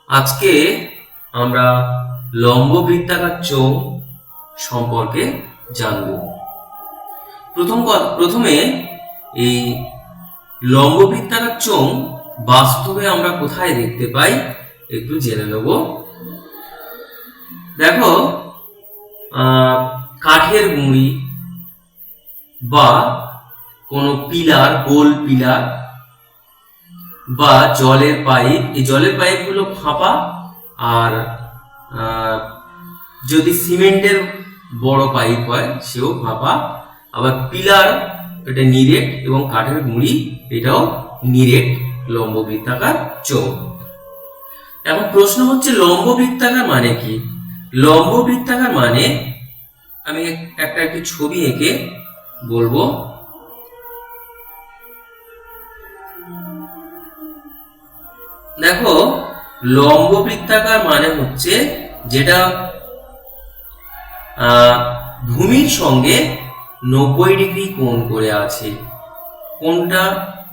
আজকে আমরা লম্ব বৃত্তাকার চোঙ সম্পর্কে জানব। প্রথমে এই লম্ব বৃত্তাকার চোঙ বাস্তবে আমরা কোথায় দেখতে পাই একটু জেনে নেব। দেখো, কাঠের গুঁড়ি বা কোনো পিলার, গোল পিলার বা জলের পাইপ, এই জলের পাইপগুলো ফাঁপা, আর যদি সিমেন্টের বড় পাইপ হয় সেও ফাঁপা। আবার পিলার এটা নিরেট এবং কাঠের গুঁড়ি এটাও নিরেট লম্ব বৃত্তাকার চোঙ। এখন প্রশ্ন হচ্ছে লম্ব বৃত্তাকার মানে কি? লম্ব বৃত্তাকার মানে আমি একটি ছবি এঁকে বলবো। দেখো, লম্ব বৃত্তাকার মানে হচ্ছে যেটা ভূমির সঙ্গে 90 ডিগ্রি কোণ করে আছে। কোনটা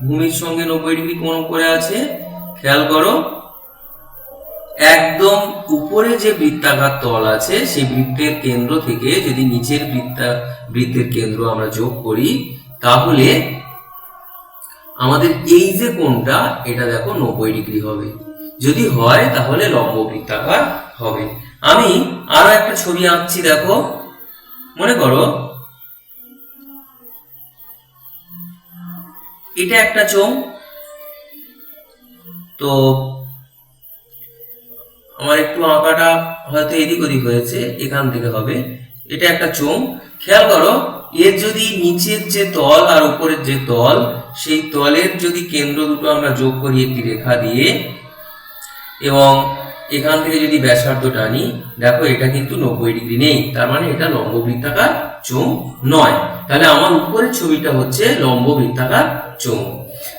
ভূমির সঙ্গে 90 ডিগ্রি কোণ করে আছে? খেয়াল করো, একদম উপরে যে বৃত্তাকার তল আছে সেই বৃত্তের কেন্দ্র থেকে যদি নিচের বৃত্তের কেন্দ্র আমরা যোগ করি, তাহলে আমাদের এই যে কোণটা এটা দেখো 90 ডিগ্রি হবে। যদি হয় তাহলে লম্ব বৃত্তাকার হবে। আমি আরো একটা ছবি আঁকছি। দেখো, মনে করো এটা একটা চোঙ। তো আমার একটু আঁকাটা হয়তো এদিক ওদিক হয়েছে, এখান থেকে হবে। এটা একটা চোঙ। খেয়াল করো, এর যদি নিচের যে তল আর উপরের যে তল, সেই তলের যদি কেন্দ্র দুটো আমরা যোগ করি একটি রেখা দিয়ে, এবং এখান থেকে যদি ব্যাসার্ধ টানি, দেখো এটা কিন্তু 90 ডিগ্রি নেই, তার মানে এটা লম্ব বৃত্তাকার চোঙ নয়। তাহলে আমার উপরের ছবিটা হচ্ছে লম্ব বৃত্তাকার চোঙ।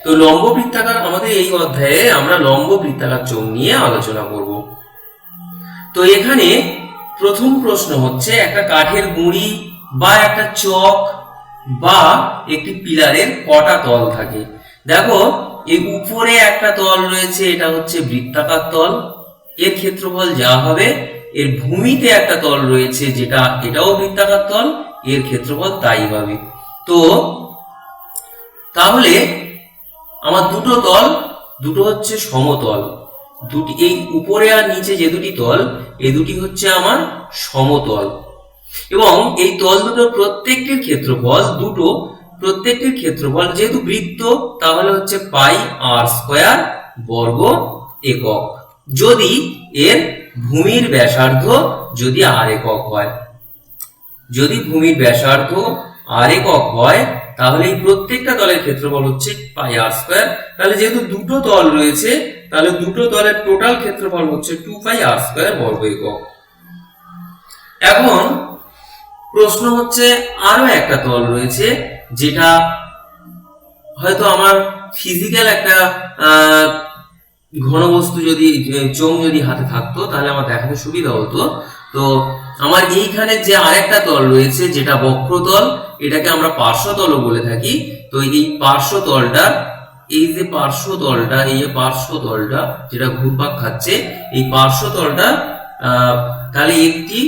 তো লম্ব বৃত্তাকার, আমাদের এই অধ্যায়ে আমরা লম্ব বৃত্তাকার চোঙ নিয়ে আলোচনা করব। তো এখানে প্রথম প্রশ্ন হচ্ছে, একটা কাঠের গুঁড়ি বা একটা চক বা একটি পিলারের কটা তল থাকে? দেখো, এই উপরে একটা তল রয়েছে, এটা হচ্ছে বৃত্তাকার তল, এর ক্ষেত্রফল যা হবে। এর ভূমিতে একটা তল রয়েছে যেটা এটাও বৃত্তাকার তল, এর ক্ষেত্রফল তাই হবে। তো তাহলে আমার দুটো তল, দুটো হচ্ছে সমতল। দুটি, এই উপরে আর নিচে যে দুটি তল, এই দুটি হচ্ছে আমার সমতল। এবং এই তল দুটোর প্রত্যেকটির ক্ষেত্রফল, প্রত্যেকটির ক্ষেত্রফল যেহেতু বৃত্ত, তাহলে হচ্ছে পাই আর স্কয়ার বর্গ একক, যদি এর ভূমির ব্যাসার্ধ যদি আর একক হয়। যদি ভূমির ব্যাসার্ধ আর একক হয়, তাহলে এই প্রত্যেকটা তলের ক্ষেত্রফল হচ্ছে পাই আর স্কয়ার। তাহলে যেহেতু দুটো তল রয়েছে, তাহলে দুটো তলের টোটাল ক্ষেত্রফল হচ্ছে 2 পাই আর স্কয়ার বর্গ একক। এখন প্রশ্ন হচ্ছে, আরো একটা তল রয়েছে যেটা হয়তো আমার ফিজিক্যাল একটা ঘনবস্তু, যদি চোঙ যদি হাতে থাকতো তাহলে আমার দেখাতে সুবিধা হতো। তো আমার এইখানে যে আরেকটা তল রয়েছে যেটা বক্রতল, এটাকে আমরা পার্শ্বতলও বলে থাকি। তো এই পার্শ্বতলটা, এই যে পার্শ্বতলটা, এই যে পার্শ্বতলটা যেটা ঘুরপাক খাচ্ছে, এই পার্শ্বতলটা তাহলে একটি,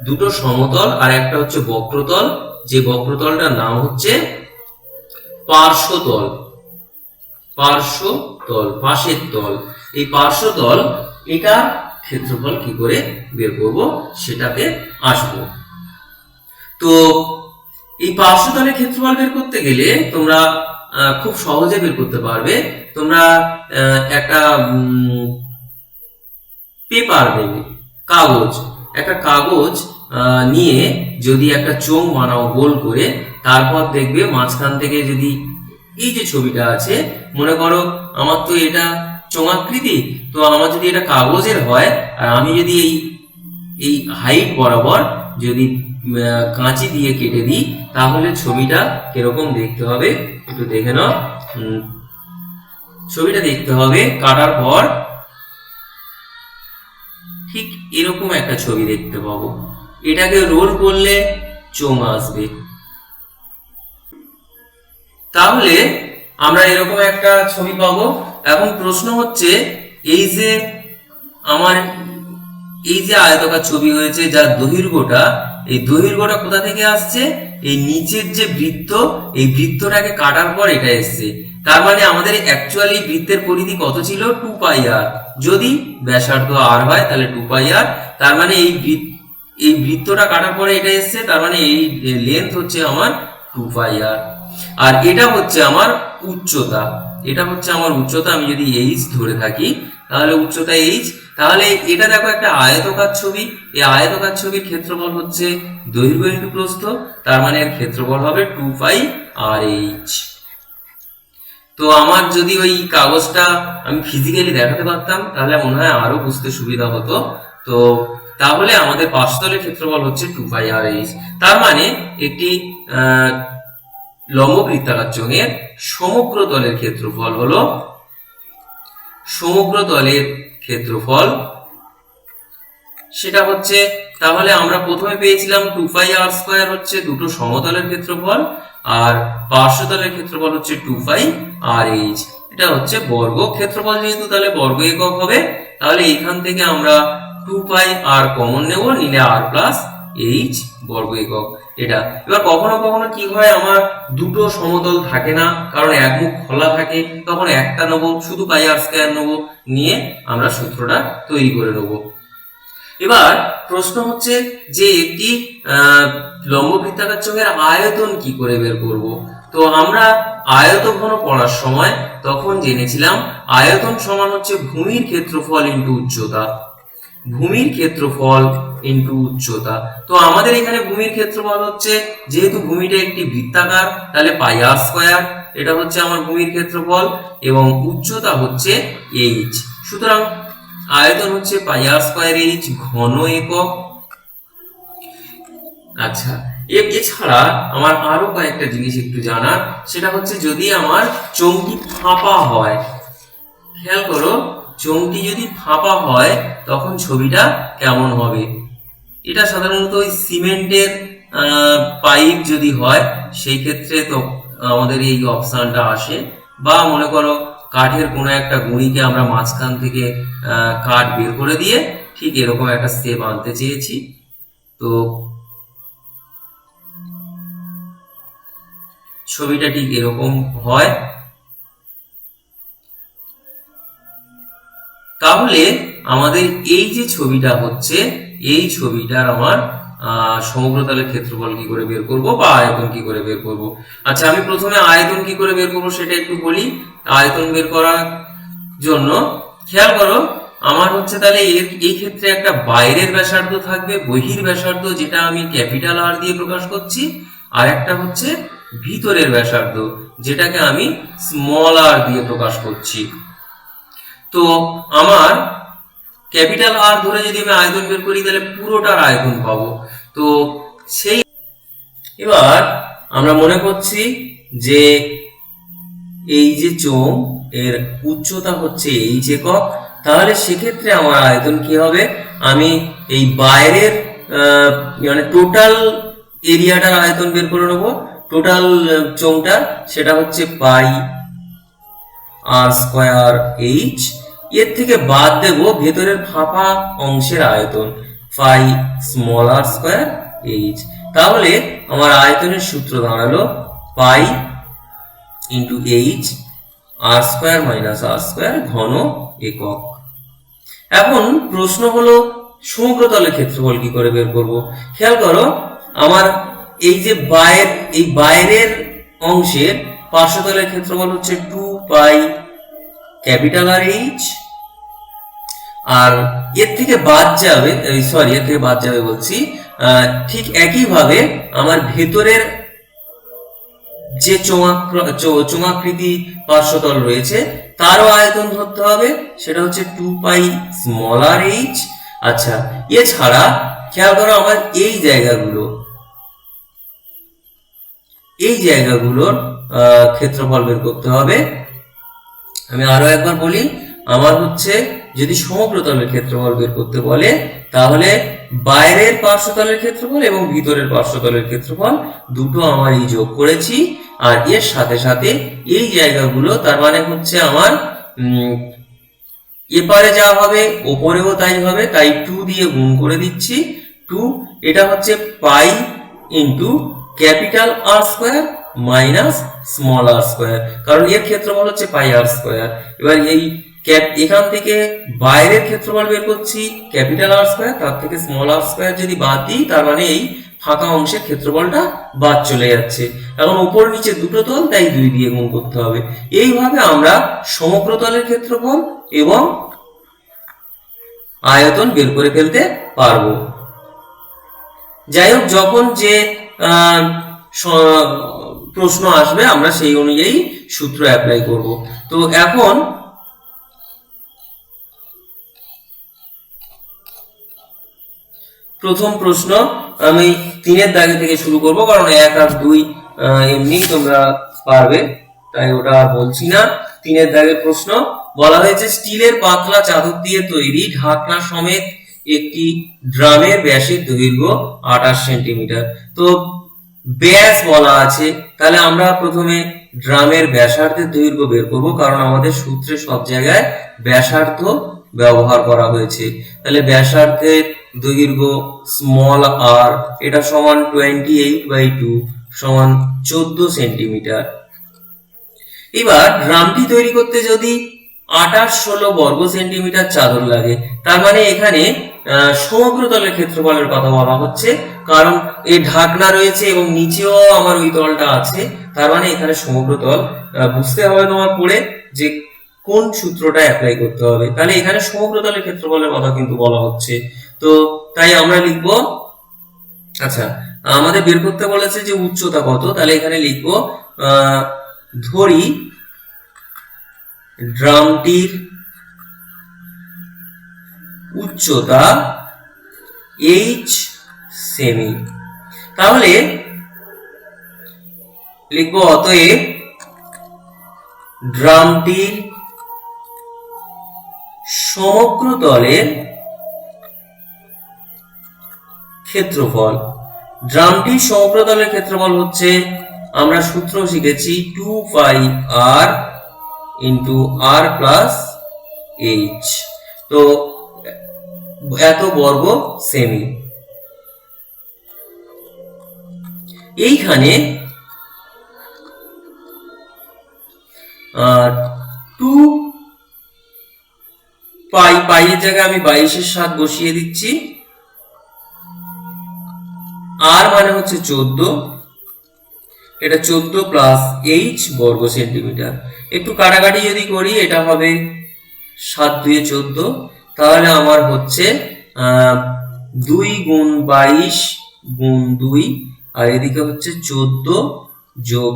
দুটো সমতল আর একটা হচ্ছে বক্রতল, যে বক্রতলটার নাম হচ্ছে পার্শ্বতল। পার্শ্বতল, পাশের তল। এই পার্শ্বতল, এটা ক্ষেত্রফল কি করে বের করব সেটাতে আসবো। তো এই পার্শ্বতলের ক্ষেত্রফল বের করতে গেলে তোমরা খুব সহজে বের করতে পারবে। তোমরা একটা পেপার নেবে, কাগজ, একটা কাগজ নিয়ে যদি একটা চোঙ বানাও গোল করে, তারপর দেখবে মাঝখান থেকে যদি এই যে ছবিটা আছে, মনে করো আমার তো এটা চোঙাকৃতি, তো আমার যদি এটা কাগজের হয় আর আমি যদি এই হাইট বরাবর যদি কাঁচি দিয়ে কেটে দিই, তাহলে ছবিটা কিরকম দেখতে হবে একটু দেখে নাও। ছবিটা দেখতে হবে কাটার পর ঠিক এরকম একটা ছবি দেখতে পাবো। এটাকে রোল করলে চোঙ আসবে। তাহলে আমরা এরকম একটা ছবি পাবো। এখন প্রশ্ন হচ্ছে এই যে আমার এই যে আয়তাকার ছবি হয়েছে যার দৈর্ঘ্যটা, এই দৈর্ঘ্যটা কোথা থেকে আসছে? এই নিচের যে বৃত্ত, এই বৃত্তটাকে কাটার পর এটা এসছে। তার মানে আমাদের অ্যাকচুয়ালি বৃত্তের পরিধি কত ছিল? 2 পাই আর। যদি ব্যাসার্ধ আর হয় তাহলে 2 পাই আর। তার মানে এই বৃত্তটা কাটার পরে এটা এসছে, তার মানে এই লেন্থ হচ্ছে আমার 2 পাই আর। আর এটা হচ্ছে আমার উচ্চতা, এটা হচ্ছে আমার উচ্চতা। আমি যদি এইচ ধরে থাকি তাহলে উচ্চতা এইচ। তাহলে এটা দেখো একটা আয়তকার ছবি, এই আয়তকার ছবির ক্ষেত্রফল হচ্ছে দৈর্ঘ্য ইন্টু প্রস্থ, তার মানে এর ক্ষেত্রফল হবে 2 পাই আর এইচ। তো আমার যদি ওই কাগজটা আমি ফিজিক্যালি দেখাতে পারতাম তাহলে মনে হয় আরো বুঝতে সুবিধা হতো। তো তাহলে আমাদের পার্শ্বতলের ক্ষেত্রফল হচ্ছে 2 পাই আর এইচ। তার মানে একটি লম্ব বৃত্তাকার চোঙের সমগ্র তলের ক্ষেত্রফল হলো, সমগ্র তলের ক্ষেত্রফল সেটা হচ্ছে, তাহলে আমরা প্রথমে পেয়েছিলাম 2 পাই আর স্কয়ার হচ্ছে দুটো সমতলের ক্ষেত্রফল, আর পার্শ্বতলের ক্ষেত্রফল হচ্ছে 2 পাই আর এইচ। এটা হচ্ছে বর্গ ক্ষেত্রফল, যেহেতু তাহলে বর্গ একক হবে। তাহলে এখান থেকে আমরা 2 পাই আর কমন নেব, নিলে আর প্লাস এইচ বর্গ একক এটা। এবার কখনো কখনো কি হয়, আমার দুটো সমতল থাকে না, কারণ এক মুখ খোলা থাকে, তখন একটা নেবো, শুধু পাই আর স্কয়ার নেবো, নিয়ে আমরা সূত্রটা তৈরি করে নেবো। এবার প্রশ্ন হচ্ছে যে একটি লম্ব বৃত্তাকার চোঙের আয়তন কি করে বের করব? তো আমরা আয়তঘন পড়ার সময় তখন জেনেছিলাম আয়তন সমান হচ্ছে ভূমির ক্ষেত্রফল ইন্টু উচ্চতা, ভূমির ক্ষেত্রফল ইন্টু উচ্চতা। তো আমাদের এখানে ভূমির ক্ষেত্রফল হচ্ছে, যেহেতু ভূমিটা একটি বৃত্তাকার, তাহলে পাই আর স্কয়ার, এটা হচ্ছে আমার ভূমির ক্ষেত্রফল, এবং উচ্চতা হচ্ছে এইচ। সুতরাং আয়তন হচ্ছে পাই আর স্কয়ার এইচ ঘন একক। আচ্ছা, এছাড়া আমার আরো কয়েকটা জিনিস একটু জানার, সেটা হচ্ছে যদি আমার চোঙটি ফাঁপা হয়, খেয়াল করো, চোঙটি যদি ফাঁপা হয় তখন ছবিটা কেমন হবে? এটা সাধারণত ওই সিমেন্টের পাইপ যদি হয় সেই ক্ষেত্রে তো আমাদের এই অপশনটা আসে, বা মনে করো কাঠের কোনো একটা গুঁড়িকে আমরা মাঝখান থেকে কাঠ বের করে দিয়ে ঠিক এরকম একটা শেপ আনতে চেয়েছি, তো ছবিটা ঠিক এরকম হয়। তাহলে আমাদের এই যে ছবিটা হচ্ছে, এই ছবিটার আমার সমগ্র তলের ক্ষেত্রফল কি করে বের করব, বা আয়তন কি করে বের করব? আচ্ছা, আমি প্রথমে আয়তন কি করে বের করব সেটা একটু বলি। আয়তন বের করার জন্য খেয়াল করো, আমার হচ্ছে তাহলে এই ক্ষেত্রে একটা বাইরের ব্যাসার্ধ থাকবে, বহির ব্যাসার্ধ, যেটা আমি ক্যাপিটাল আর দিয়ে প্রকাশ করছি, আর একটা হচ্ছে ভিতরের ব্যাসার্ধ, যেটাকে আমি স্মল আর দিয়ে প্রকাশ করছি। তো আমার ক্যাপিটাল আর ধরে যদি আমি আয়তন বের করি তাহলে পুরোটার আয়তন পাবো। তো সেই এবার আমরা মনে করছি যে এই যে চোঙ, এর উচ্চতা হচ্ছে এইচ একক, তাহলে সেক্ষেত্রে আমার আয়তন কি হবে? আমি এই বাইরের মানে টোটাল এরিয়াটার আয়তন বের করে নেবো, টোটাল চোঙটা, সেটা হচ্ছে পাই আর স্কয়ার এইচ। এর থেকে বাদ দেব ভেতরের ফাঁপা অংশের আয়তন, পাই স্মল আর স্কয়ার এইচ। তাহলে আমার আয়তনের সূত্র দাঁড়ালো pi into H R square minus আর স্কয়ার ঘন একক। এখন প্রশ্ন হলো সমগ্র তলের ক্ষেত্রফল কি করে বের করব? খেয়াল করো, আমার এই যে বাইরের অংশের পার্শ্বতলের ক্ষেত্রফল হচ্ছে 2 পাই ক্যাপিটাল আর এইচ, আর এর থেকে বাদ যাবে, এর থেকে বাদ যাবে বলছি, ঠিক একইভাবে আমার ভেতরের যে চোঙাকৃতি পার্শ্বতল রয়েছে তারও আয়তন ধরতে হবে, সেটা হচ্ছে 2 পাই স্মল আর এইচ। আচ্ছা, এছাড়া খেয়াল করো, আমার এই জায়গাগুলোর ক্ষেত্রফল বের করতে হবে। আমি আরো একবার বলি, আমার হচ্ছে যদি সমগ্র তলের ক্ষেত্রফল বের করতে বলে তাহলে বাইরের পার্শ্বতলের ক্ষেত্রফল এবং ভিতরের পার্শ্বতলের ক্ষেত্রফল দুটো আমার এই যোগ করেছি, আর এর সাথে সাথে এই জায়গাগুলো তার মানে হচ্ছে আমার এপারে যা হবে ওপরেও তাই হবে, তাই 2 দিয়ে গুণ করে দিচ্ছি। 2 এটা হচ্ছে pi into capital R square minus small R square, কারণ এর ক্ষেত্রফল হচ্ছে পাই আর স্কোয়ার। এবার এই এখান থেকে বাইরের ক্ষেত্রফল বের করছি ক্যাপিটাল আর স্কোয়ার, তার থেকে স্মল আর স্কোয়ার যদি বাদ দিই তার মানে এই ফাঁকা অংশের ক্ষেত্রফলটা বাদ চলে যাচ্ছে। এখন উপর নিচে দুটো তল, তাই 2 দিয়ে গুণ করতে হবে। এইভাবে আমরা সমগ্র তলের ক্ষেত্রফল এবং আয়তন বের করে ফেলতে পারবো। যাই হোক, যখন যে প্রশ্ন আসবে আমরা সেই অনুযায়ী সূত্র অ্যাপ্লাই করব। তো এখন প্রথম প্রশ্ন আমি 3-এর দাগে থেকে শুরু করব, কারণ 1 আর 2 এমনি তোমরা পারবে, তাই ওটা বলছি না। 3-এর দাগের প্রশ্ন বলা হয়েছে স্টিলের পাতলা চাদর দিয়ে তৈরি ঢাকনা সমেত একটি ড্রামের ব্যাসের দৈর্ঘ্য 28 সেন্টিমিটার। তো ব্যাস বলা আছে, তাহলে আমরা প্রথমে ড্রামের ব্যাসার্ধের দৈর্ঘ্য বের করব, কারণ আমাদের সূত্রে সব জায়গায় ব্যাসার্ধ ব্যবহার করা হয়েছে। তাহলে ব্যাসার্ধের দৈর্ঘ্য স্মল আর এটা সমান 28/2 সমান 14 সেন্টিমিটার। এবার ড্রামটি তৈরি করতে যদি 28-16 বর্গ সেন্টিমিটার চাদর লাগে, তার মানে এখানে সমগ্র তলের ক্ষেত্রফলের কথা বলা হচ্ছে, কারণ এই ঢাকনা রয়েছে এবং নিচেও আমার ওই তলটা আছে, তার মানে এখানে সমগ্র তল। বুঝতে হবে তোমার পড়ে যে কোন সূত্রটা অ্যাপ্লাই করতে হবে। তাহলে এখানে সমগ্র তলের ক্ষেত্রফলের কথা কিন্তু বলা হচ্ছে, তো তাই আমরা লিখবো, আচ্ছা আমাদের বের করতে বলেছে যে উচ্চতা কত, তাহলে এখানে লিখবো ধরি ড্রামটির উচ্চতা h সেমি। তাহলে লিখবো অতএব ড্রামটির সমগ্র তলের ক্ষেত্রফল। ড্রামটির সমগ্র তলের ক্ষেত্রফল হচ্ছে, আমরা সূত্র শিখেছি 2 পাই r into r plus h, তো এত বর্গ সেমি। এইখানে 2 পাই, পাইয়ের জায়গায় আমি 22/7 বসিয়ে দিচ্ছি, আর মানে হচ্ছে 14, এটা 14 প্লাস h বর্গ সেন্টিমিটার। একটু কাটাকাটি যদি করি এটা হবে 7 2 14, তাহলে আমার হচ্ছে 2 গুণ 22 গুণ 2, আর এদিকে হচ্ছে 14 যোগ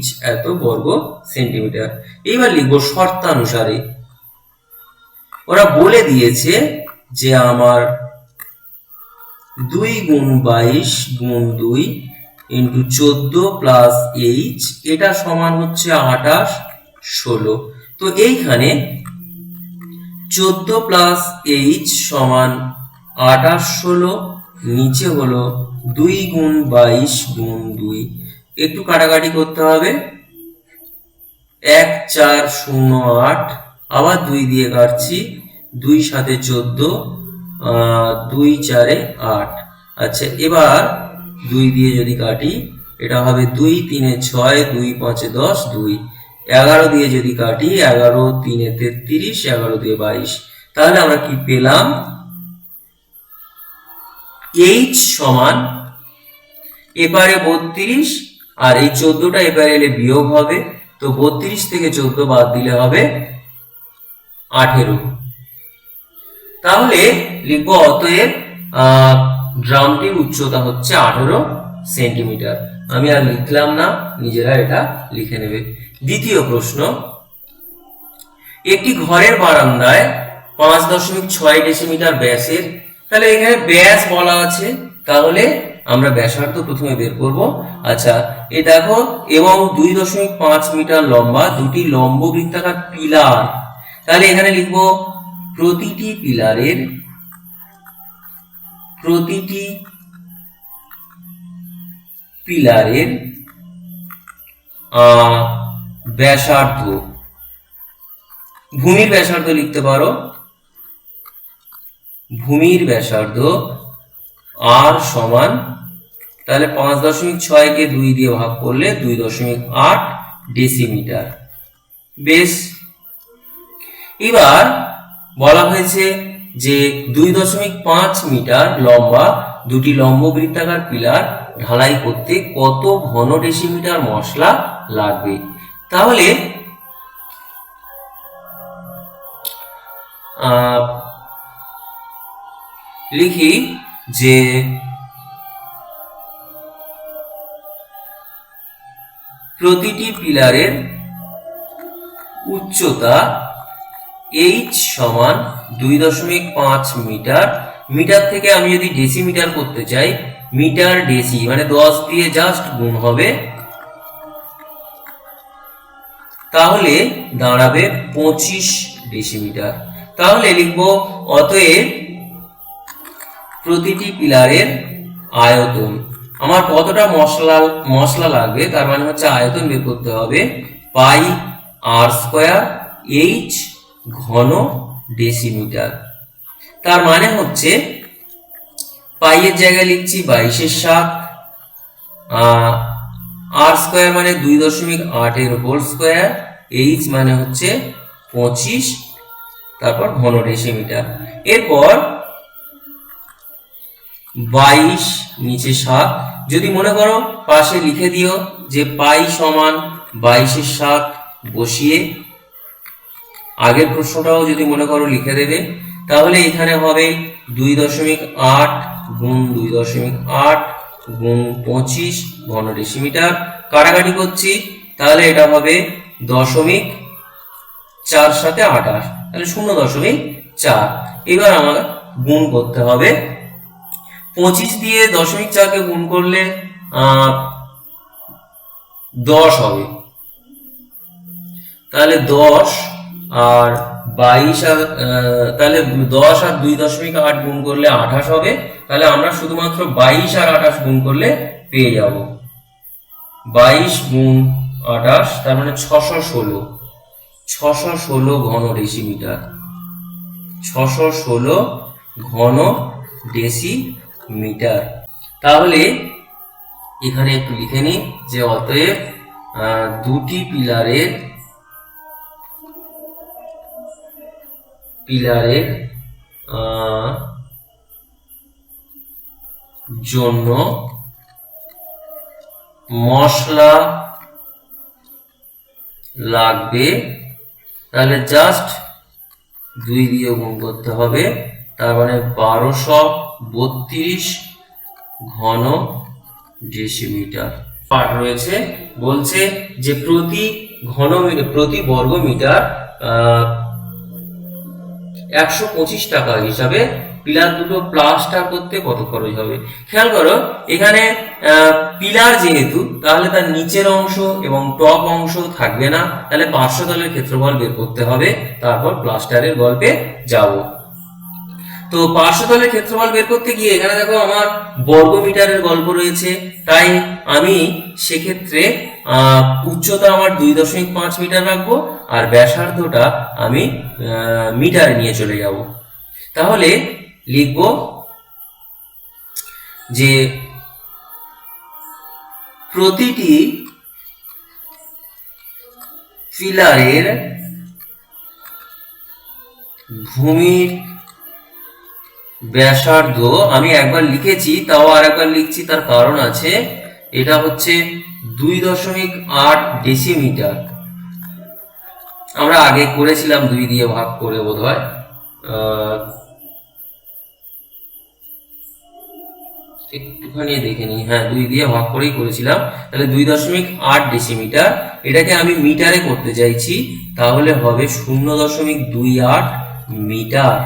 h এত বর্গ সেন্টিমিটার। এইবার লিখবো শর্তানুসারে, ওরা বলে দিয়েছে যে আমার 2 গুণ 22 গুণ 2 ইন্টু 14 প্লাস h এটা সমান হচ্ছে 28 16। তো এইখানে 14 প্লাস h সমান 28 16, নিচে হলো 2 গুণ 22 গুণ 2, একটু কাটাকাটি করতে হবে, 1 4 0 8, আবার 2 দিয়ে কাটছি, 2 7 14, 2 4 8। আচ্ছা এবার 2 দিয়ে যদি কাটি এটা হবে 2 3 6, 2 5 10, 2 11 দিয়ে যদি কাটি 11 3 33, 11 দিয়ে 22। তাহলে আমরা কি পেলাম, h সমান এপারে 32 আর এই 14টা এপারে এলে বিয়োগ হবে, তো 32 থেকে 14 বাদ দিলে হবে 18। তাহলে লিখবো অতএব ড্রামটির উচ্চতা হচ্ছে 18 সেন্টিমিটার। আমি আর লিখলাম না, নিজেরা এটা লিখে নেবে। দ্বিতীয় প্রশ্ন, একটি ঘরের বারান্দায় 5.6 ডেসিমিটার ব্যাসের, তাহলে এখানে ব্যাস বলা আছে, তাহলে আমরা ব্যাসার্ধ প্রথমে বের করব। আচ্ছা এই দেখো, এবং 2.5 মিটার লম্বা দুটি লম্ব বৃত্তাকার পিলার, তাহলে এখানে লিখবো প্রতিটি পিলারের প্রতিটি পিলারের ব্যাসার্ধ, ভূমির ব্যাসার্ধ লিখতে পারো, ভূমির ব্যাসার্ধ আর সমান, তাহলে 5.6 কে 2 দিয়ে ভাগ করলে 2.8 ডেসিমিটার। বেশ, এবার বলা হয়েছে যে 2.5 মিটার লম্বা দুটি লম্ব বৃত্তাকার পিলার ঢালাই করতে কত ঘন ডেসিমিটার মশলা লাগবে। তাহলে লিখি যে প্রতিটি পিলারের উচ্চতা h সমান 2.5 মিটার। মিটার থেকে আমি যদি ডেসিমিটার করতে চাই, মিটার ডেসি মানে 10 দিয়ে জাস্ট গুণ হবে, তাহলে দাঁড়াবে 25 ডেসিমিটার। তাহলে লিখব অতএব প্রতিটি পিলারের আয়তন, আমার কতটা মশলা লাগবে তার মানে হচ্ছে আয়তন বের করতে হবে, পাই আর স্কয়ার এইচ ঘন ডেসিমিটার। তার মানে হচ্ছে পাই এর জায়গায় লিখছি 22/7, আর স্কয়ার মানে 2.8 এর হোল স্কয়ার, এইচ মানে হচ্ছে 25, তারপর ঘন ডেসিমিটার। এরপর 22 নিচে 7, যদি মনে করো পাশে লিখে দিও যে পাই সমান 22/7 বসিয়ে আগের প্রশ্নটাও যদি মনে করো লিখে দেবে, তাহলে এখানে হবে 2.8 গুণ 2.8 গুণ 25 ঘন ডেসিমিটার। কাটাকাটি করছি, তাহলে এটা হবে 0.4 সাথে 28, তাহলে 0.4। এবার আমার গুণ করতে হবে, 25 দিয়ে 0.4 কে গুণ করলে 10 হবে, তাহলে 10 আর 22 আর তাহলে 10 আর 2.8 গুণ করলে 28 হবে। তাহলে আমরা শুধুমাত্র 22 আর 28 গুণ করলে পেয়ে যাব 22 গুণ 28, তার মানে 616 ঘন ডেসিমিটার, 616 ঘন ডেসিমিটার। তাহলে এখানে একটু লিখে নিই যে অতএব দুটি পিলারের জন্য মশলা লাগবে, তাহলে জাস্ট 2 দিয়ে গুণ করতে হবে, তার মানে 1232 ঘন ডেসিমিটার। পাঠ রয়েছে, বলছে যে প্রতি বর্গ মিটার 125 টাকা হিসাবে পিলার দুটো প্লাস্টার করতে কত খরচ হবে। খেয়াল করো এখানে পিলার যেহেতু, তাহলে তার নিচের অংশ এবং টপ অংশ থাকবে না, তাহলে পার্শ্বতলের ক্ষেত্রফল বের করতে হবে, তারপর প্লাস্টারের গল্পে যাব। তো পার্শ্বতলের ক্ষেত্রফল বের করতে গিয়ে এখানে দেখো আমার বর্গ মিটারের গল্প রয়েছে, তাই আমি সেক্ষেত্রে উচ্চতা আমার 2.5 মিটার রাখবো আর ব্যাসার্ধটা আমি মিটারে নিয়ে চলে যাব। তাহলে লিখব যে প্রতিটি পিলারের ভূমির ব্যাসার্ধ, আমি একবার লিখেছি তাও আর একবার লিখছি, তার কারণ আছে, এটা হচ্ছে 2.8 ডেসিমিটার। আমরা আগে করেছিলাম 2 দিয়ে ভাগ করে বোধহয়, একটুখানি দেখে নিই, হ্যাঁ 2 দিয়ে ভাগ করেই করেছিলাম। তাহলে 2.8 ডেসিমিটার, এটাকে আমি মিটারে করতে চাইছি, তাহলে হবে 0.28 মিটার।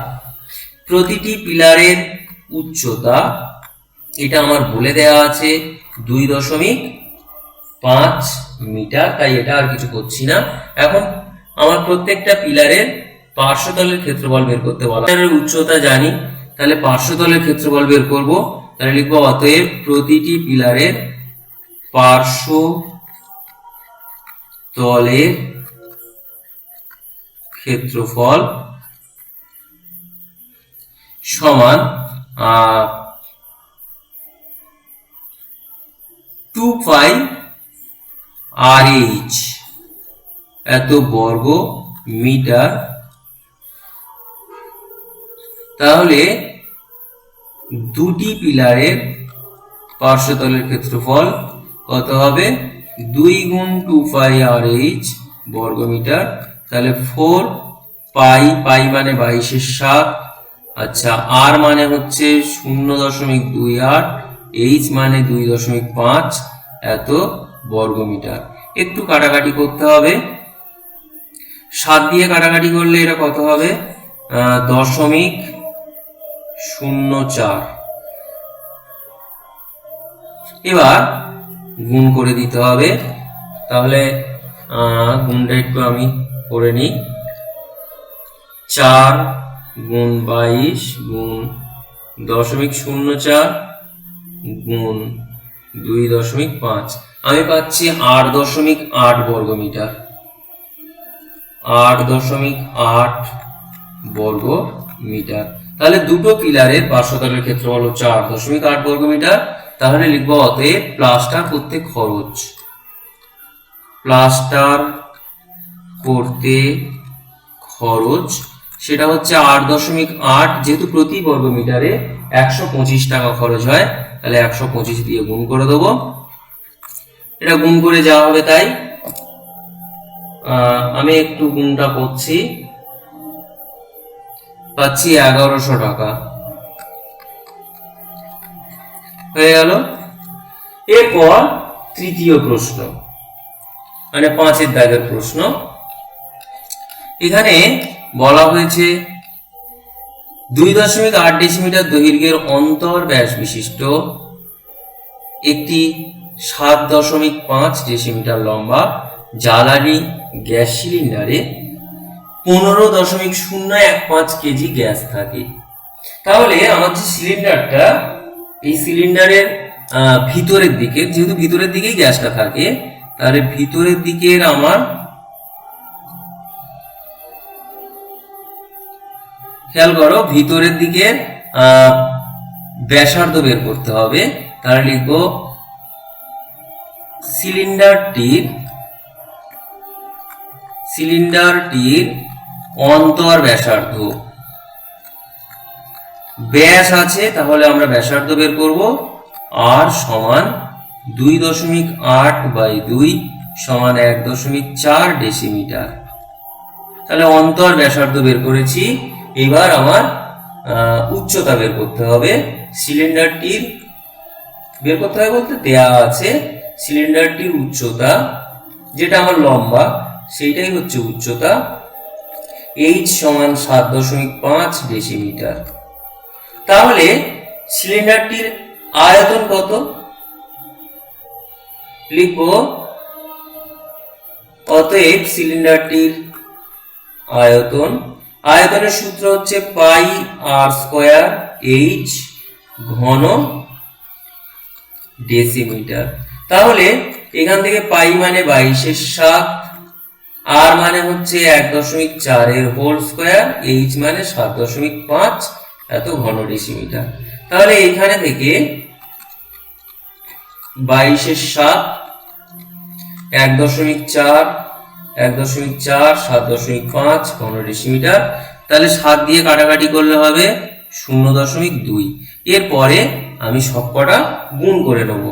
প্রতিটি পিলারের উচ্চতা, এটা আমার বলে দেওয়া আছে 2.5 মিটার, তাই এটা আর কিছু করছি না। এখন আমার প্রত্যেকটা পিলারের পার্শ্বতলের ক্ষেত্রফল বের করতে বলা। পিলারের উচ্চতা জানি, তাহলে পার্শ্বতলের ক্ষেত্রফল বের করব। তাহলে লিখবো অতএব প্রতিটি পিলারের পার্শ্বতলের ক্ষেত্রফল সমান 2 পাই RH এত বর্গ মিটার। তাহলে দুটি পিলারের পার্শ্বতলের ক্ষেত্রফল কত হবে? 2 গুণ 2 পাই RH বর্গ মিটার। তাহলে 4 পাই, পাই মানে 22/7, আচ্ছা আর মানে হচ্ছে 0.28, এইচ মানে 2.5 এত বর্গ মিটার। একটু কাটাকাটি করতে হবে, 7 দিয়ে কাটাকাটি করলে এটা কত হবে? 0.04। এবার গুণ করে দিতে হবে। তাহলে গুণটা একটু আমি করে নিই। 4 গুণ 22 গুণ 0.04 গুণ 2.5, আমি পাচ্ছি 8.8 বর্গ মিটার। 8.8 বর্গ মিটার। তাহলে দুটো পিলারের পার্শ্বতলের ক্ষেত্রফল হচ্ছে 8.8 বর্গ মিটার। তাহলে লিখবো অতএব প্লাস্টার করতে খরচ, প্লাস্টার করতে খরচ সেটা হচ্ছে 8.8, যেহেতু প্রতি বর্গ মিটারে 125 টাকা খরচ হয়, তাহলে 125 দিয়ে গুণ করে দেবো। এটা গুণ করে যাওয়া হবে, তাই আমি একটু গুণটা করছি, পাচ্ছি 1100 টাকা হয়ে গেল। এরপর তৃতীয় প্রশ্ন, মানে 5-এর দাগের প্রশ্ন। এখানে বলা হয়েছে 2.8 ডেসিমিটার দৈর্ঘ্যের অন্তর ব্যাস বিশিষ্ট একটি 7.5 ডেসিমিটার লম্বা জ্বালানি গ্যাস সিলিন্ডারে 15.015 কেজি গ্যাস থাকে। তাহলে আমার যে সিলিন্ডারটা, এই সিলিন্ডারের ভিতরের দিকে, যেহেতু ভিতরের দিকেই গ্যাসটা থাকে, তাহলে ভিতরের দিকের আমার খেয়াল করো, ভিতরের দিকের ব্যাসার্ধ বের করতে হবে। তাহলে লিখবো সিলিন্ডারটির অন্তর ব্যাসার্ধ, ব্যাস আছে তাহলে আমরা ব্যাসার্ধ বের করব, আর সমান 2.8/2 সমান 1.4 ডেসিমিটার। তাহলে অন্তর ব্যাসার্ধ বের করেছি। এবার আমার উচ্চতা বের করতে হবে। সিলিন্ডারটির বের করতে হবে বলতে দেয়া আছে সিলিন্ডারটির উচ্চতা, যেটা আমার লম্বা সেইটাই হচ্ছে উচ্চতা, h সমান 7.5 ডেসিমিটার। তাহলে সিলিন্ডারটির আয়তন কত? লিখব অতএব সিলিন্ডারটির আয়তন, আয়তনের সূত্র হচ্ছে পাই আর স্কয়ার h ঘন ডেসিমিটার। তাহলে এখান থেকে পাই মানে 22/7, আর মানে হচ্ছে 1.4 এর হোল স্কয়ার, h মানে 7.5 এত ঘন ডেসিমিটার। তাহলে এখানে থেকে 22/7 1.4 7.5 ঘন ডেসিমিটার। তাহলে 7 দিয়ে কাটাকাটি করলে হবে 0.2। এরপরে আমি সবকটা গুণ করে নেব,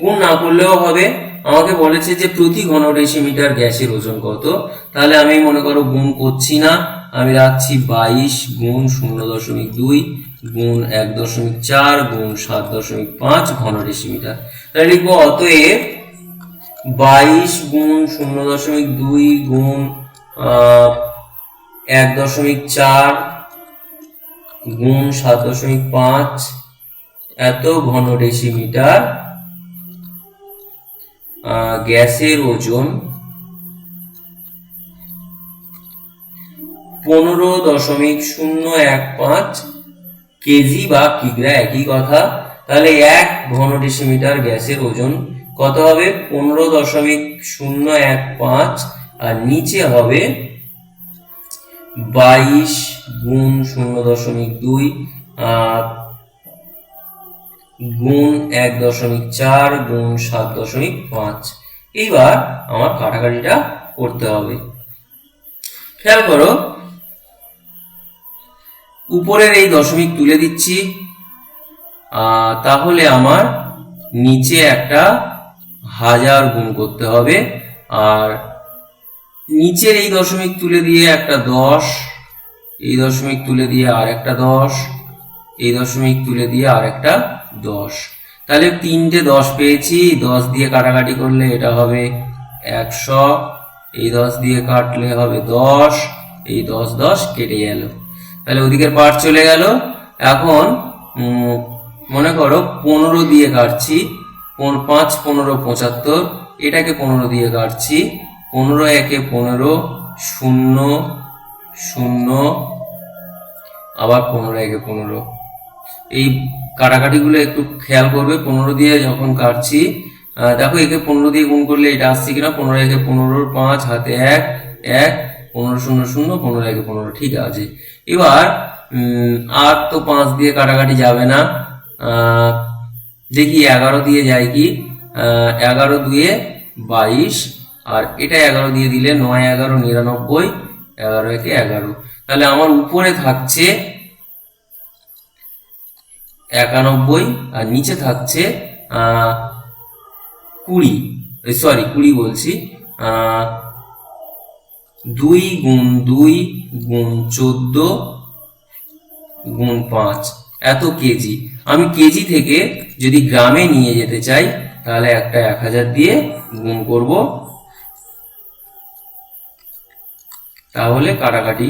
গুণ না করলেও হবে। আমাকে বলেছে যে প্রতি ঘন ডেসিমিটার গ্যাসের ওজন কত, তাহলে আমি মনে করো গুণ করছি না, আমি রাখছি 22 গুণ 0.2 গুণ 1.4 গুণ 7.5 ঘন ডেসিমিটার। তাহলে লিখবো অতএব 22 গুণ 0.2 গুণ 1.4 গুণ 7.5 এত ঘন ডেসিমিটার গ্যাসের ওজন 15.015 কেজি বা কিগ্রা, একই কথা। তাহলে 1 ঘন ডেসিমিটার গ্যাসের ওজন কত হবে? 15.015, আর নিচে হবে 22 গুণ 0.2 গুণ 1.4 গুণ 7.5। এইবার আমার কাটাকাটিটা করতে হবে। খেয়াল করো, উপরের এই দশমিক তুলে দিচ্ছি, তাহলে আমার নিচে একটা 1000 গুণ করতে হবে, আর নিচের এই দশমিক তুলে দিয়ে একটা 10, এই দশমিক তুলে দিয়ে আর একটা 10, এই দশমিক তুলে দিয়ে আর একটা 10। তাহলে 3টে 10 পেয়েছি। 10 দিয়ে কাটাকাটি করলে এটা হবে 100, এই 10 দিয়ে কাটলে হবে 10, এই 10 10 কেটে গেল। তাহলে ওদিকের পার্ট চলে গেল। এখন মনে করো 15 দিয়ে কাটছি, 5 15 75, এটাকে 15 দিয়ে কাটছি, 15 একে 15, 0 0, আবার 15 একে 15। এই কাটাকাটিগুলো একটু খেয়াল করবে। 15 দিয়ে যখন কাটছি, দেখো একে 15 দিয়ে গুণ করলে এটা আসছে কিনা, 15 একে 15, 5 হাতে 1 1, 15 0 0, 15 একে 15, ঠিক আছে। এবার আর তো 5 দিয়ে কাটাকাটি যাবে না, দেখি 11 দিয়ে যায় কি। 11 দুয়ে 22, আর এটা 11 দিয়ে দিলে 9 11 99, 11 একে 11। তাহলে আমার উপরে থাকছে 91, আর নিচে থাকছে 20 বলছি, 2 গুণ 2 গুণ 14 গুণ 5, এত কেজি। আমি কেজি থেকে যদি গ্রামে নিয়ে যেতে চাই, তাহলে একটা 1000 দিয়ে গুণ করব, তাহলে কাটাকাটি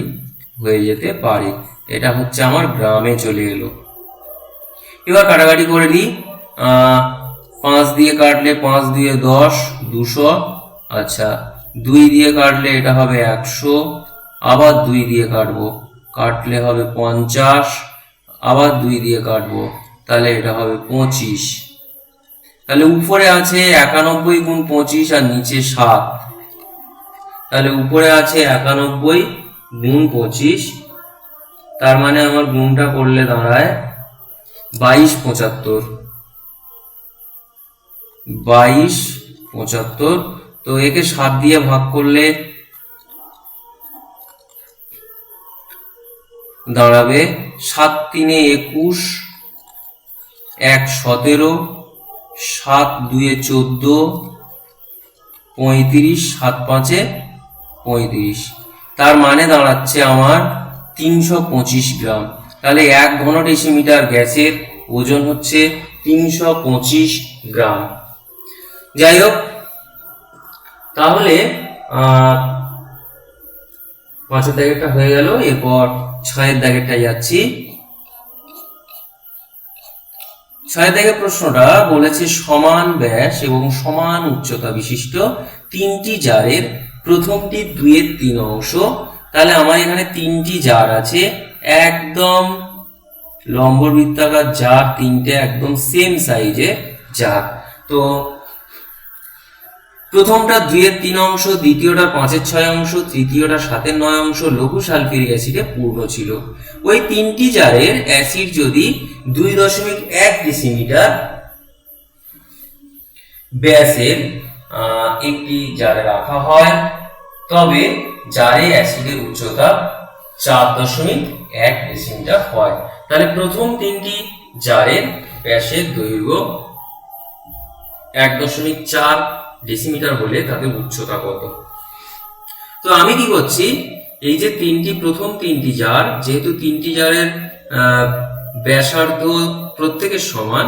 হয়ে যেতে পারে। এটা হচ্ছে আমার গ্রামে চলে এলো। এবার কাটাকাটি করে দিই। 5 দিয়ে কাটলে 5 দিয়ে 10, 200। আচ্ছা, 2 দিয়ে কাটলে এটা হবে 100, আবার 2 দিয়ে কাটবো, কাটলে হবে 50, আবার 2 দিয়ে কাটবো, তাহলে এটা হবে 25। তাহলে উপরে আছে 91 গুণ 25, আর নিচে 7। তাহলে উপরে আছে 91 গুণ 25, তার মানে আমার গুণটা করলে দাঁড়ায় 22 75, 22 75। তো একে 7 দিয়ে ভাগ করলে দাঁড়াবে 7 3 21, 1 17, 7 2 14, 35, 7 5 35। তার মানে দাঁড়াচ্ছে আমার 325 গ্রাম। তাহলে 1 ঘন ডেসিমিটার গ্যাসের ওজন হচ্ছে 325 গ্রাম। যাই হোক, তাহলে 5 দাগেরটা হয়ে গেল। এরপর 6 দাগেরটা যাচ্ছি। 6 দাগের প্রশ্নটা বলেছে সমান ব্যাস এবং সমান উচ্চতা বিশিষ্ট 3টি জারের প্রথমটি 2/3 অংশ। তাহলে আমার এখানে 3টি জার আছে, একদম লম্ব বৃত্তাকার জার, 3টে একদম সেম সাইজে জার। তো প্রথমটা 2/3 অংশ, দ্বিতীয়টা 5/6 অংশ, তৃতীয়টা 7/9 অংশ লঘু সালফিউরিক অ্যাসিডে পূর্ণ ছিল। ওই 3টি জারের অ্যাসিড যদি 2.1 ডেসিমিটার ব্যাসের একটি জারে রাখা হয়, তবে জারে অ্যাসিডের উচ্চতা 4.1 ডেসিমিটার হয়। তাহলে প্রথম 3টি জারের ব্যাসের দৈর্ঘ্য 1.4 ডেসিমিটার হলে তাদের উচ্চতা কত? তো আমি কি করছি, এই যে প্রথম 3টি জার, যেহেতু 3টি জারের ব্যাসার্ধ প্রত্যেকের সমান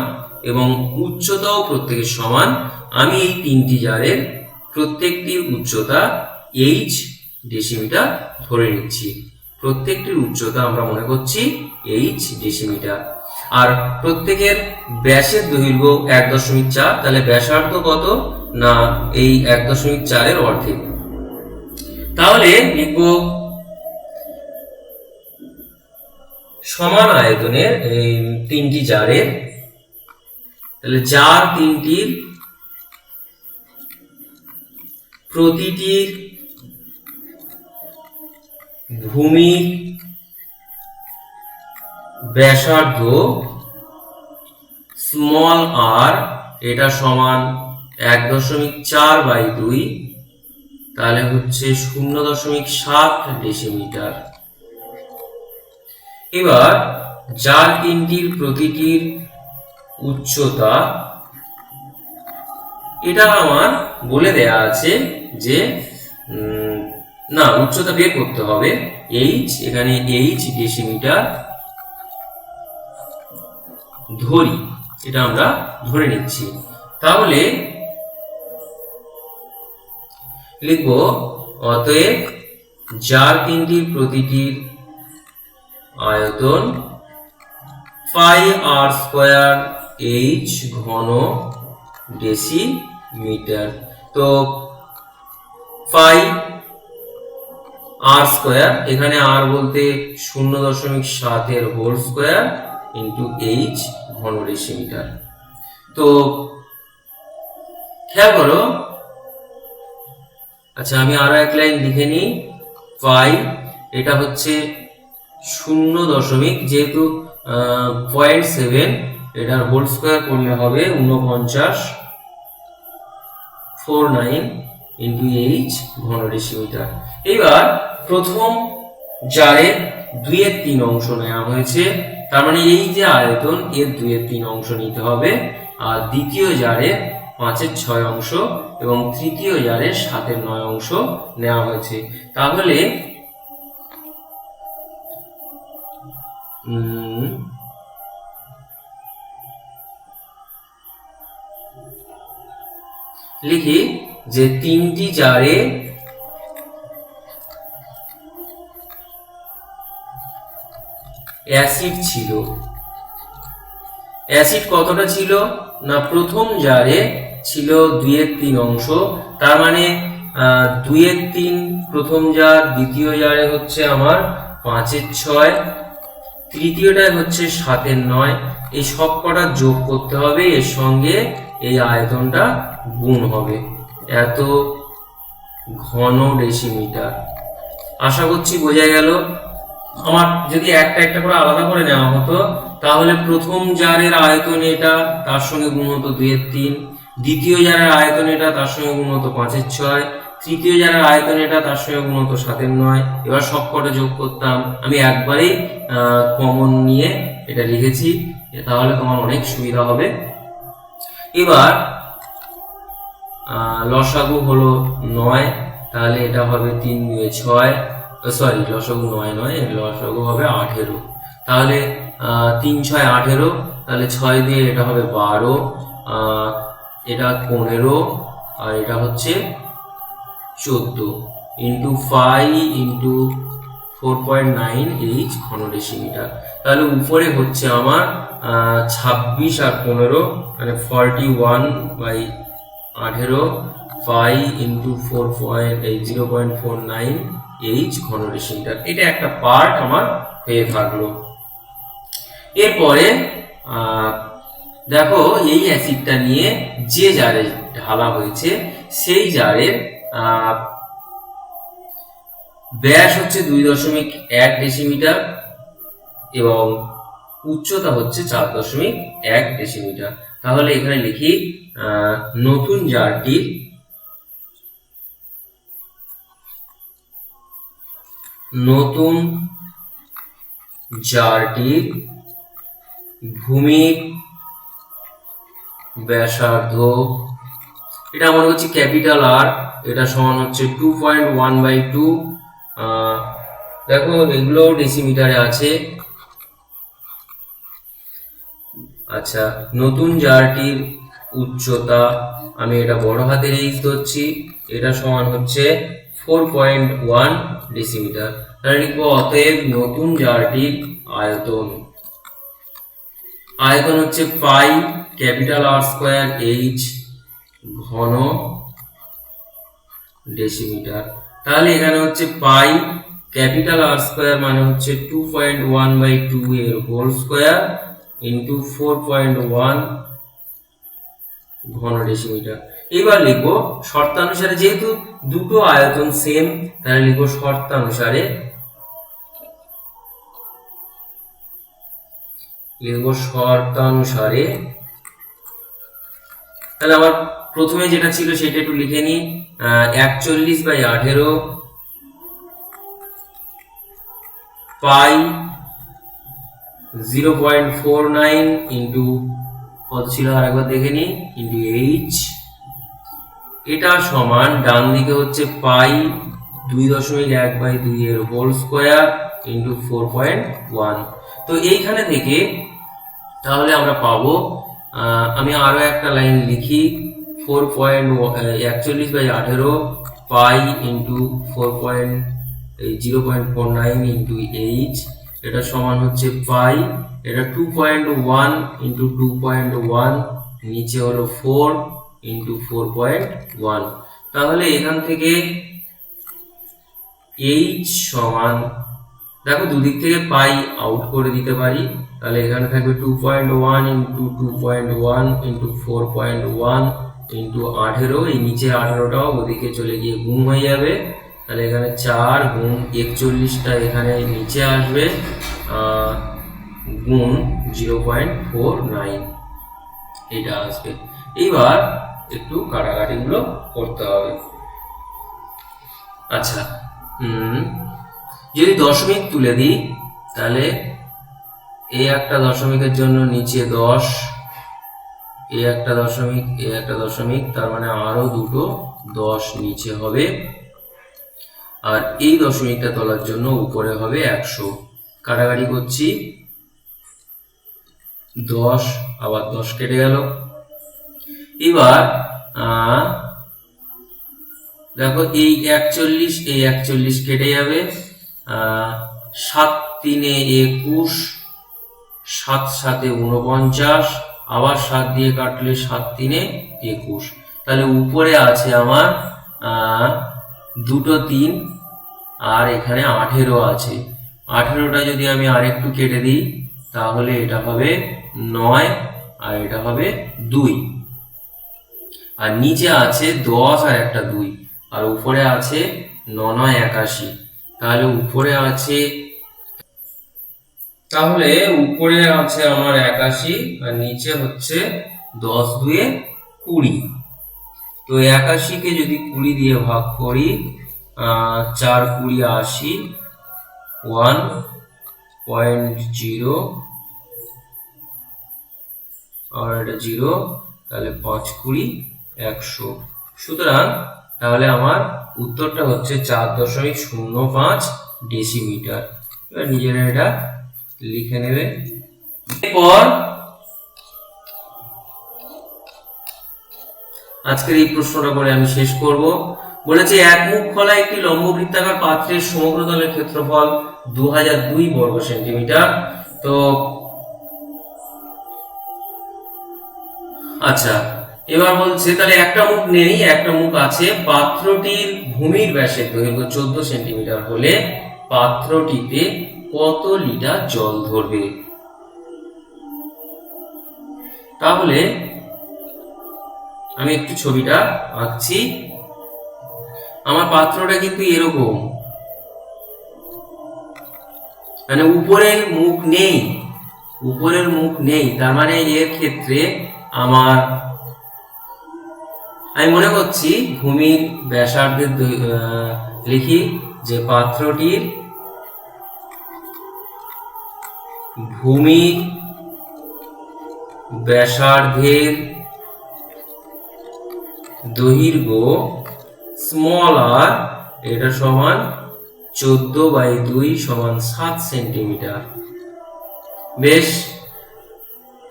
এবং উচ্চতাও প্রত্যেকের সমান, আমি এই 3টি জারের প্রত্যেকটির উচ্চতা h ডেসিমিটার ধরে নিচ্ছি। প্রত্যেকটির উচ্চতা আমরা মনে করছি h ডেসিমিটার, আর প্রত্যেকের ব্যাসের দৈর্ঘ্য 1.4। তাহলে ব্যাসার্ধ কত না এই 1.4 এর অর্ধেক। তাহলে লিখব সমান আয়তনের এই তিনটি জারের, তাহলে জার তিনটির প্রতিটির ভূমির ব্যাসার্ধ স্মল আর, এটা সমান 1.4/2, তাহলে হচ্ছে 0.7 ডেসিমিটার। এবার জার তিনটির প্রতিটির উচ্চতা, এটা আমার বলে দেয়া আছে যে না, উচ্চতা বের করতে হবে। এইচ, এখানে এইচ ডেসিমিটার ধরি, এটা আমরা ধরে নিচ্ছি। তাহলে লিখব অতএব জার তিনটির প্রতিটির আয়তন পাই আর স্কয়ার এইচ ঘন ডেসিমিটার। তো পাই আর স্কয়ার, এখানে আর বলতে 0.7 এর হোল স্কয়ার ইন্টু এইচ ঘন ডেসিমিটার। তো খেয়াল করো, আচ্ছা আমি আরো এক লাইন লিখে নিই। পাই, এটা হচ্ছে 0, যেহেতু 0.7, এটার হোল স্কয়ার করলে হবে 4949 ইন্টু এইচ ঘন ডেসিমিটার। এবার প্রথম জারের 2/3 অংশ নেওয়া হয়েছে, তার মানে এই যে আয়তন এর 2/3 অংশ নিতে হবে, আর দ্বিতীয় জারের 5/6 অংশ এবং তৃতীয় জারের 7/9 অংশ নেওয়া হয়েছে। তাহলে লিখি যে তিনটি জারে অ্যাসিড ছিল। অ্যাসিড কতটা ছিল না, প্রথম জারে ছিল 2/3 অংশ, তার মানে 2/3 প্রথম জার, দ্বিতীয় জারে হচ্ছে আমার 5/6, তৃতীয়টায় হচ্ছে 7/9। এই সব কটা যোগ করতে হবে, এর সঙ্গে এই আয়তনটা গুণ হবে, এত ঘন ডেসিমিটার। আশা করছি বোঝা গেল। আমার যদি একটা একটা করে আলাদা করে নেওয়া হতো, তাহলে প্রথম জারের আয়তন এটা, তার সঙ্গে গুণ হতো 2/3, দ্বিতীয় জারের আয়তন এটা, তার সঙ্গে গুণ হতো 5/6, তৃতীয় জারের আয়তন এটা, তার সঙ্গে গুণ হতো 7/9। এবার সব কটা যোগ করতাম। আমি একবারেই কমন নিয়ে এটা লিখেছি, তাহলে তোমার অনেক সুবিধা হবে। এবার লসাগু হলো 9, তাহলে এটা হবে 3 2 6, সরি লসাগু 9 নয়, লসাগু হবে 18। তাহলে 3 6 18, তাহলে 6 দিয়ে এটা হবে 12, এটা 15, আর এটা হচ্ছে 14 ইন্টু 5 ইন্টু 4.9 এইচ ঘন ডেসিমিটার। তাহলে উপরে হচ্ছে আমার 26 আর 15, মানে 41/18, 5 ইন্টু 0.49 এইচ ঘন ডেসিমিটার। এটা একটা পার্ট আমার হয়ে থাকলো। এরপরে দেখো এই অ্যাসিডটা নিয়ে যে জারে ঢালা হয়েছে, সেই জারের ব্যাস হচ্ছে 2.1 ডেসিমিটার এবং উচ্চতা হচ্ছে 4.1 ডেসিমিটার। তাহলে এখানে লিখি নতুন জারটির ভূমির ব্যাসার্ধ, এটা মনে হচ্ছে ক্যাপিটাল আর, এটা সমান হচ্ছে 2.1/2। দেখো এগুলো ডেসিমিটারে আছে। আচ্ছা, নতুন জারটির উচ্চতা, আমি এটা বড় হাতের এইচ ধরছি, এটা সমান হচ্ছে 4.1 ডেসিমিটার। তাহলে লিখবো অতএব নতুন জারটির আয়তন, আয়তন হচ্ছে pi capital R square H ঘন ডেসিমিটার। তাহলে এখানে হচ্ছে পাই ক্যাপিটাল আর স্কোয়ার মানে হচ্ছে 2.1/2 এর হোল স্কোয়ার ইন্টু 4.1 ঘন ডেসিমিটার। এবার লিখবো শর্তানুসারে, যেহেতু দুটো আয়তন সেম তাহলে লিখবো শর্তানুসারে, তাহলে আমার প্রথমে যেটা ছিল সেটা একটু লিখে নি। 41/18 পাই 0.49 ইন্টু কত ছিল আরেকবার দেখে নি, ইন্টু এইচ। এটা সমান ডান দিকে হচ্ছে পাই 2.1/2 এর হোল স্কোয়ার ইন্টু 4.1। তো এইখানে থেকে তাহলে আমরা পাবো, আমি আরো একটা লাইন লিখি, 41/18 পাই ইন্টু 0.49 ইন্টু এইচ, এটা সমান হচ্ছে পাই, এটা 2.1 ইন্টু 2.1, নিচে হলো 4 ইন্টু 4.1। তাহলে এখান থেকে এইচ সমান, দেখো দুদিক থেকে পাই আউট করে দিতে পারি, তাহলে এখানে থাকবে 2.1 ইন্টু 2.1 ইন্টু 4.1 ইন্টু 18, এই নিচে 18টাও ওদিকে চলে গিয়ে গুণ হয়ে যাবে, তাহলে এখানে 4 গুণ 41টা এখানে নিচে আসবে, গুণ 0.49 এটা আসবে। এইবার একটু কাটাকাটি গুলো করতে হবে। আচ্ছা, যদি দশমিক তুলে দিই তাহলে এই একটা দশমিকের জন্য নিচে 10, এই একটা দশমিক, এই একটা দশমিক, তার মানে আরো দুটো 10 নিচে হবে, আর এই দশমিকটা তোলার জন্য উপরে হবে 100। কাটাকাটি করছি, 10 আবার 10 কেটে গেল। এবার দেখো এই 41 কেটে যাবে, 7 3 21, 7 7 49, আবার 7 দিয়ে কাটলে 7 3 21, তাহলে উপরে আছে আমার দুটো 3, আর এখানে 18 আছে। 18টা যদি আমি আরেকটু কেটে দিই তাহলে এটা হবে 9 আর এটা হবে 2, আর নিচে আছে 10 আর একটা 2, আর উপরে আছে 9 9 81, তাহলে উপরে আছে আমার 81 আর নিচে হচ্ছে 10 2 20। তো 81 কে যদি 20 দিয়ে ভাগ করি, 4 20 80, 1.0 আর এটা 0, তাহলে 5 20 100। সুতরাং তাহলে আমার উত্তরটা হচ্ছে 4.05 ডেসিমিটার। এবার নিজেরা এটা লিখে নেবে। এরপর আজকের এই প্রশ্নটা করে আমি শেষ করব। বলেছে এক মুখ খোলা একটি লম্ব বৃত্তাকার পাত্রের সমগ্র তলের ক্ষেত্রফল 2002 বর্গ সেন্টিমিটার। তো আচ্ছা, এবার বলছে তাহলে একটা মুখ নেই, একটা মুখ আছে। পাত্রটির ভূমির ব্যাসের দৈর্ঘ্য 14 সেন্টিমিটার হলে পাত্রটিতে কত লিটার জল ধরবে? তাহলে আমি একটু ছবিটা আঁকছি। আমার পাত্রটা কিন্তু এরকম, মানে উপরের মুখ নেই, তার মানে এর ক্ষেত্রে আমার, আমি মনে করছি ভূমির ব্যাসার্ধের লিখি যে পাত্রটির ভূমির ব্যাসার্ধের দৈর্ঘ্য স্মল আর, এটা সমান 14/2 সমান 7 সেন্টিমিটার। বেশ,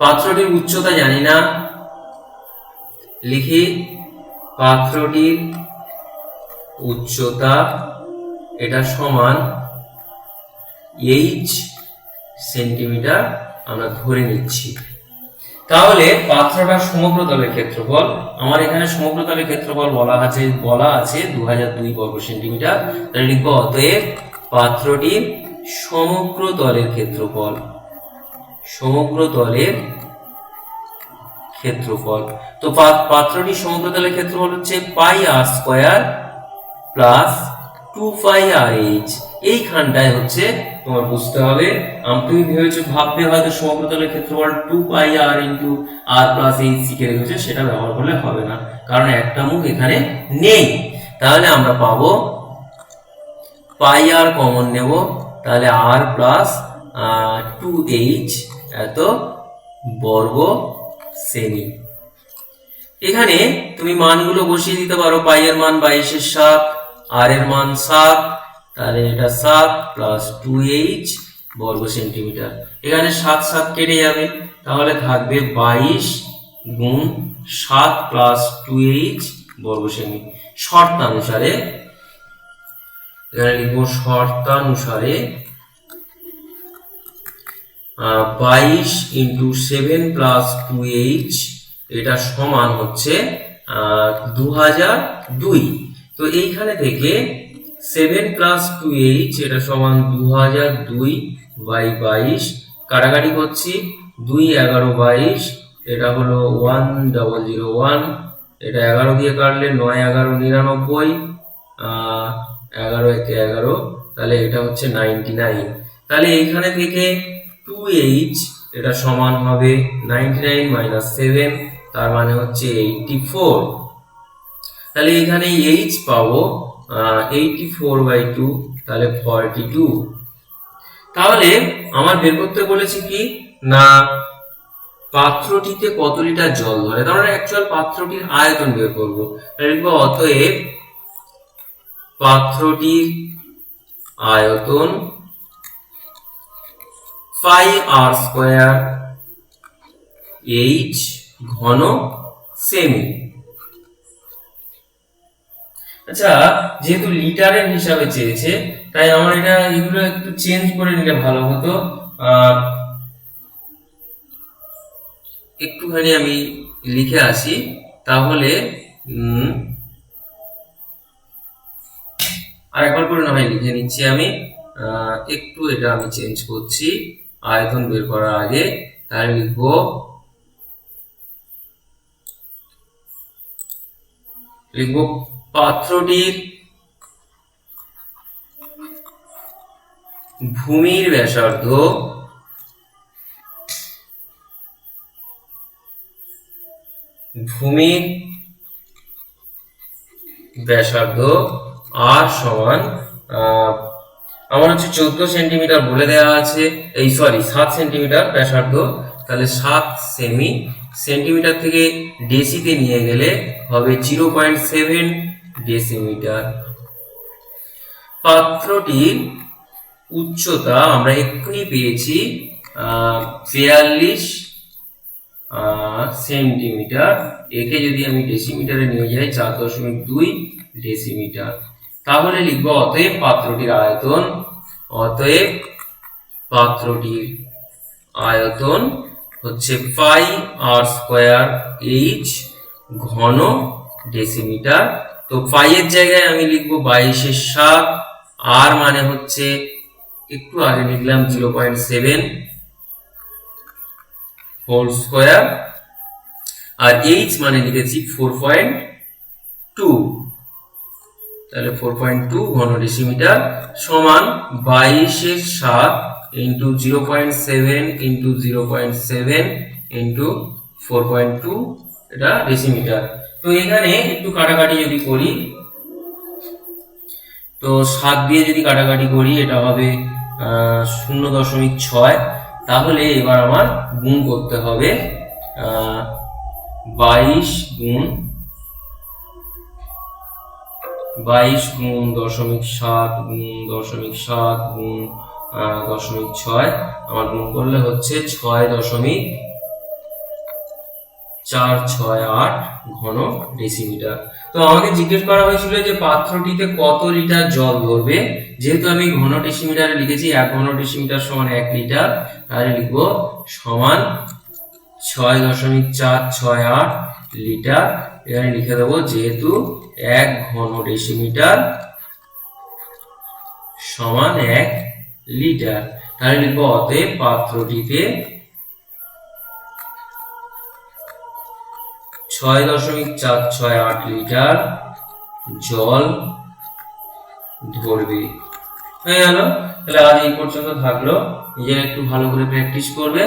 পাত্রটির উচ্চতা জানি না, লিখি পাত্রটির উচ্চতা এটা সমান h সেন্টিমিটার আমরা ধরে নিচ্ছি। তাহলে পাত্রটার সমগ্র তলের ক্ষেত্রফল, আমার এখানে সমগ্র তলের ক্ষেত্রফল বলা আছে 2002 বর্গ সেন্টিমিটার। তাহলে লিখব অতএব পাত্রটির সমগ্র তলের ক্ষেত্রফল, সমগ্র তলের ক্ষেত্রফল। তো পাত্রটির সমগ্র তলের ক্ষেত্রফল হচ্ছে পাই আর স্কয়ার প্লাস 2 পাই আর এইচ। এইখানটায় হচ্ছে তোমার বুঝতে হবে, তুমি ভেবেছো ভাববে হয়তো সমগ্র তলের ক্ষেত্রফল 2 পাই আর ইন্টু আর প্লাস এইচ শিখে রেখেছো, সেটা ব্যবহার করলে হবে না, কারণ একটা মুখ এখানে নেই। তাহলে আমরা পাবো পাই আর কমন নেব, তাহলে আর প্লাস 2h এত বর্গ সেমি। এখানে তুমি মানগুলো বসিয়ে দিতে পারো, পাই এর মান 22/7, আর এর মান 7, তাহলে এটা 7 প্লাস 2h বর্গ সেন্টিমিটার। এখানে 7 7 কেটে যাবে, তাহলে থাকবে 22 গুণ 7 প্লাস 2h বর্গ সেমি। শর্তানুসারে এখানে লিখবো শর্তানুসারে 22 ইন্টু 7 প্লাস 2h এটা সমান হচ্ছে 2002। তো এইখানে থেকে 7 প্লাস 2h এটা সমান 2002 বাই 22, কাটাকাটি করছি, 2 11 22, এটা হলো 1001, এটা 11 দিয়ে কাটলে 9 11 99, 11 একে 11, তাহলে এটা হচ্ছে 99। তাহলে এইখানে থেকে 2h এটা সমান হবে 99 মাইনাস 7, তার মানে হচ্ছে 84। তাহলে এখানে h পাবো 84/2, তাহলে 42। তাহলে আমার বের করতে বলেছি কি না, পাত্রটিতে কত লিটার জল ধরে, তার মানে অ্যাকচুয়াল পাত্রটির আয়তন বের করব। লিখবো অতএব পাত্রটির আয়তন পাই আর স্কয়ার h ঘন সেমি। আচ্ছা, যেহেতু লিটারের হিসাবে চেয়েছে, তাই আমার এগুলো একটু চেঞ্জ করে নিলে ভালো হতো। একটুখানি আমি লিখে আসি, তাহলে আর একবার করে না হয় লিখে নিচ্ছি আমি। একটু এটা আমি চেঞ্জ করছি আয়তন বের করার আগে। তাহলে লিখবো পাত্রটির ভূমির ব্যাসার্ধ আর সমান আমার হচ্ছে 14 সেন্টিমিটার বলে দেওয়া আছে, 7 সেন্টিমিটার ব্যাসার্ধ, তাহলে 7 সেমি। সেন্টিমিটার থেকে ডেসিতে নিয়ে গেলে হবে 0.7 ডেসিমিটার। পাত্রটির উচ্চতা আমরা এক্ষুনি পেয়েছি 42 সেন্টিমিটার, একে যদি আমি ডেসিমিটারে নিয়ে যাই 4.2 ডেসিমিটার। তাহলে লিখবো অতএব পাত্রটির আয়তন হচ্ছে পাই আর স্কয়ার h ঘন ডেসিমিটার। তো পাই এর জায়গায় আমি লিখবো 22/7, আর মানে হচ্ছে একটু আগে লিখলাম 0.7 হোল স্কয়ার, আর h মানে লিখেছি 4.2, তাহলে 4.2 ঘন ডেসিমিটার সমান 22/7 ইন্টু 0.7 ইন্টু 0.7 ইন্টু 4.2, এটা ডেসিমিটার। তো এখানে একটু কাটাকাটি যদি করি, তো 7 দিয়ে যদি কাটাকাটি করি এটা হবে 0.6। তাহলে এবার আমার গুণ করতে হবে 22 গুণ 0.7 গুণ 0.7 গুণ 0.6, আমার গুণ করলে হচ্ছে 6.468 ঘন ডেসিমিটার। তো আমাকে জিজ্ঞেস করা হয়েছিল যে পাত্রটিতে কত লিটার জল ধরবে। যেহেতু আমি ঘন ডেসিমিটারে লিখেছি 1 ঘন ডেসিমিটার সমান 1 লিটার, তাহলে লিখবো সমান 6.468 লিটার। এখানে লিখে দেবো যেহেতু 1 ঘন ডেসিমিটার সমান 1 লিটার। তাহলে লিখবো অতএব পাত্রটিতে 6.468 লিটার জল ধরবে। হয়ে গেল। তাহলে আজ এই পর্যন্ত থাকলো। নিজেরা একটু ভালো করে প্র্যাকটিস করবে।